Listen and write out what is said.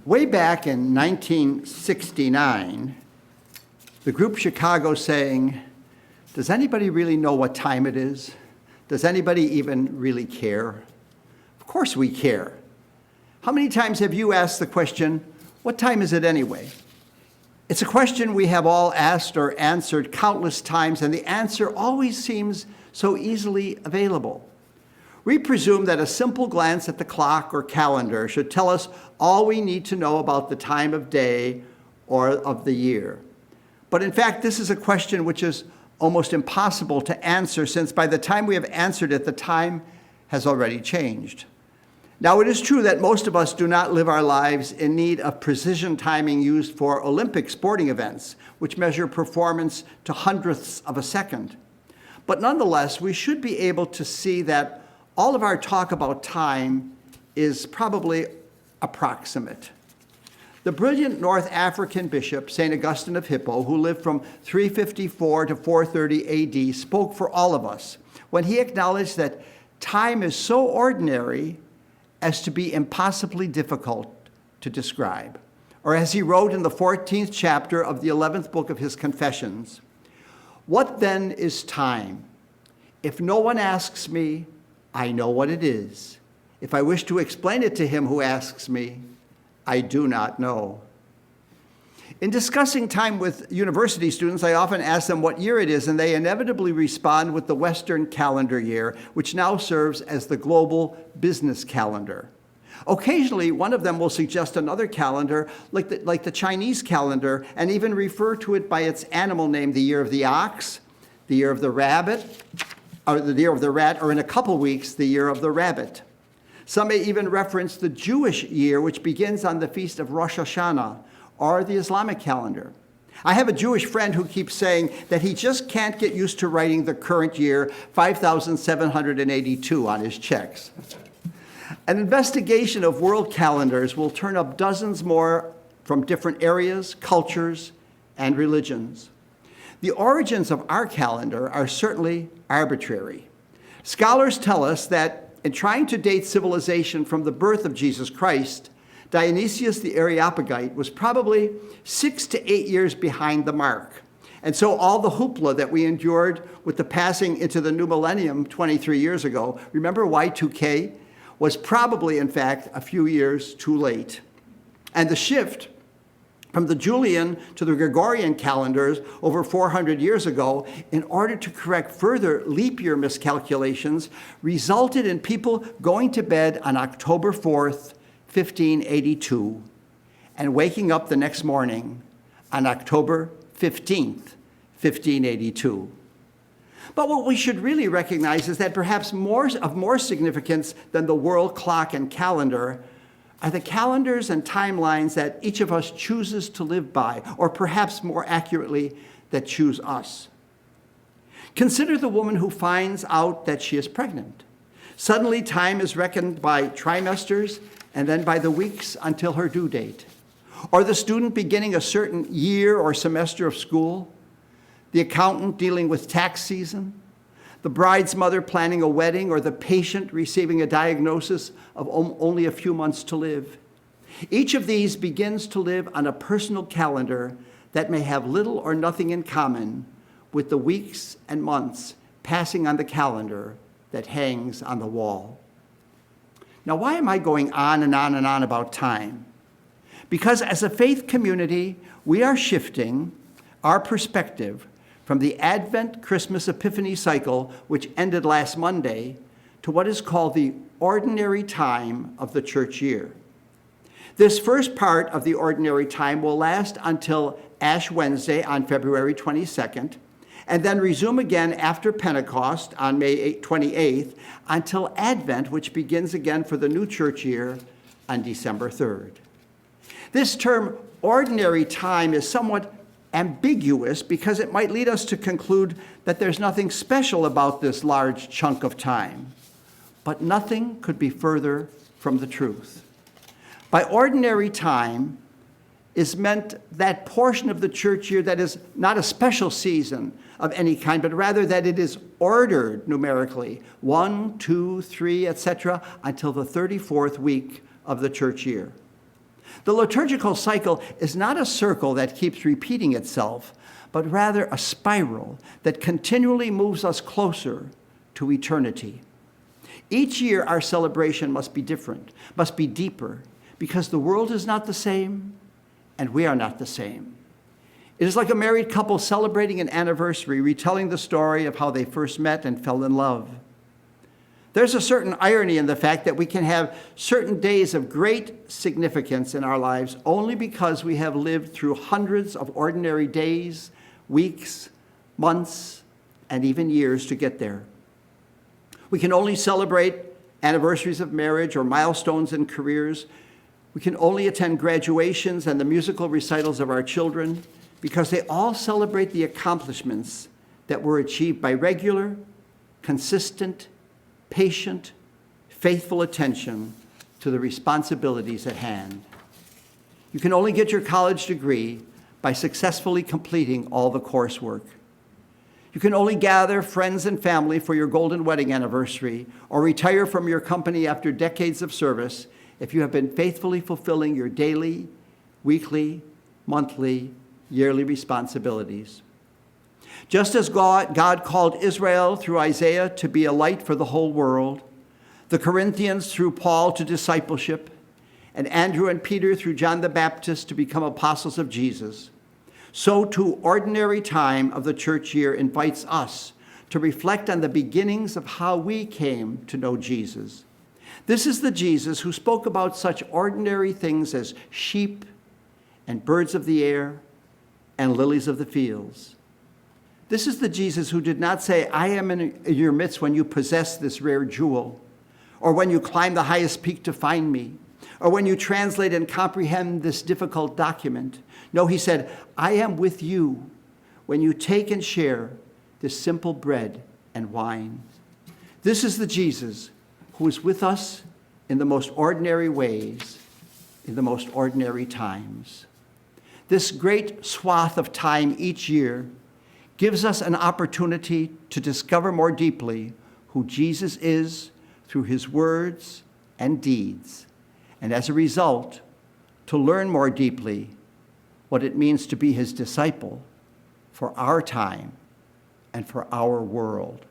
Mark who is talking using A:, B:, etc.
A: Way back in 1969, the group Chicago sang, "Does anybody really know what time it is? Does anybody even really care?" Of course we care. How many times have you asked the question, what time is it anyway? It's a question we have all asked or answered countless times, and the answer always seems so easily available. We presume that a simple glance at the clock or calendar should tell us all we need to know about the time of day or of the year. But in fact, this is a question which is almost impossible to answer, since by the time we have answered it, the time has already changed. Now, it is true that most of us do not live our lives in need of precision timing used for Olympic sporting events, which measure performance to hundredths of a second. But nonetheless, we should be able to see that all of our talk about time is probably approximate. The brilliant North African bishop, St. Augustine of Hippo, who lived from 354 to 430 AD, spoke for all of us when he acknowledged that time is so ordinary as to be impossibly difficult to describe. Or as he wrote in the 14th chapter of the 11th book of his Confessions, "What then is time? If no one asks me, I know what it is. If I wish to explain it to him who asks me, I do not know." In discussing time with university students, I often ask them what year it is, and they inevitably respond with the Western calendar year, which now serves as the global business calendar. Occasionally, one of them will suggest another calendar, like the Chinese calendar, and even refer to it by its animal name, the year of the ox, the year of the rabbit, or the year of the rat, or in a couple weeks, the year of the rabbit. Some may even reference the Jewish year, which begins on the feast of Rosh Hashanah, or the Islamic calendar. I have a Jewish friend who keeps saying that he just can't get used to writing the current year, 5,782, on his checks. An investigation of world calendars will turn up dozens more from different areas, cultures, and religions. The origins of our calendar are certainly arbitrary. Scholars tell us that in trying to date civilization from the birth of Jesus Christ, Dionysius the Areopagite was probably 6 to 8 years behind the mark. And so all the hoopla that we endured with the passing into the new millennium 23 years ago, remember Y2K, was probably, in fact, a few years too late. And the shift from the Julian to the Gregorian calendars over 400 years ago, in order to correct further leap year miscalculations, resulted in people going to bed on October 4th, 1582, and waking up the next morning on October 15th, 1582. But what we should really recognize is that perhaps of more significance than the world clock and calendar are the calendars and timelines that each of us chooses to live by, or perhaps more accurately, that choose us. Consider the woman who finds out that she is pregnant. Suddenly, time is reckoned by trimesters and then by the weeks until her due date. Or the student beginning a certain year or semester of school, the accountant dealing with tax season, the bride's mother planning a wedding, or the patient receiving a diagnosis of only a few months to live. Each of these begins to live on a personal calendar that may have little or nothing in common with the weeks and months passing on the calendar that hangs on the wall. Now, why am I going on and on and on about time? Because as a faith community, we are shifting our perspective from the Advent Christmas Epiphany cycle, which ended last Monday, to what is called the ordinary time of the church year. This first part of the ordinary time will last until Ash Wednesday on February 22nd, and then resume again after Pentecost on May 28th until Advent, which begins again for the new church year on December 3rd. This term, ordinary time, is somewhat ambiguous because it might lead us to conclude that there's nothing special about this large chunk of time. But nothing could be further from the truth. By ordinary time is meant that portion of the church year that is not a special season of any kind, but rather that it is ordered numerically, 1, 2, 3, etc., until the 34th week of the church year. The liturgical cycle is not a circle that keeps repeating itself, but rather a spiral that continually moves us closer to eternity. Each year, our celebration must be different, must be deeper, because the world is not the same, and we are not the same. It is like a married couple celebrating an anniversary, retelling the story of how they first met and fell in love. There's a certain irony in the fact that we can have certain days of great significance in our lives only because we have lived through hundreds of ordinary days, weeks, months, and even years to get there. We can only celebrate anniversaries of marriage or milestones in careers. We can only attend graduations and the musical recitals of our children because they all celebrate the accomplishments that were achieved by regular, consistent, patient, faithful attention to the responsibilities at hand. You can only get your college degree by successfully completing all the coursework. You can only gather friends and family for your golden wedding anniversary or retire from your company after decades of service if you have been faithfully fulfilling your daily, weekly, monthly, yearly responsibilities. Just as God called Israel through Isaiah to be a light for the whole world, the Corinthians through Paul to discipleship, and Andrew and Peter through John the Baptist to become apostles of Jesus, so too ordinary time of the church year invites us to reflect on the beginnings of how we came to know Jesus. This is the Jesus who spoke about such ordinary things as sheep and birds of the air and lilies of the fields. This is the Jesus who did not say, I am in your midst when you possess this rare jewel, or when you climb the highest peak to find me, or when you translate and comprehend this difficult document. No, he said, I am with you when you take and share this simple bread and wine. This is the Jesus who is with us in the most ordinary ways, in the most ordinary times. This great swath of time each year gives us an opportunity to discover more deeply who Jesus is through his words and deeds, and as a result, to learn more deeply what it means to be his disciple for our time and for our world.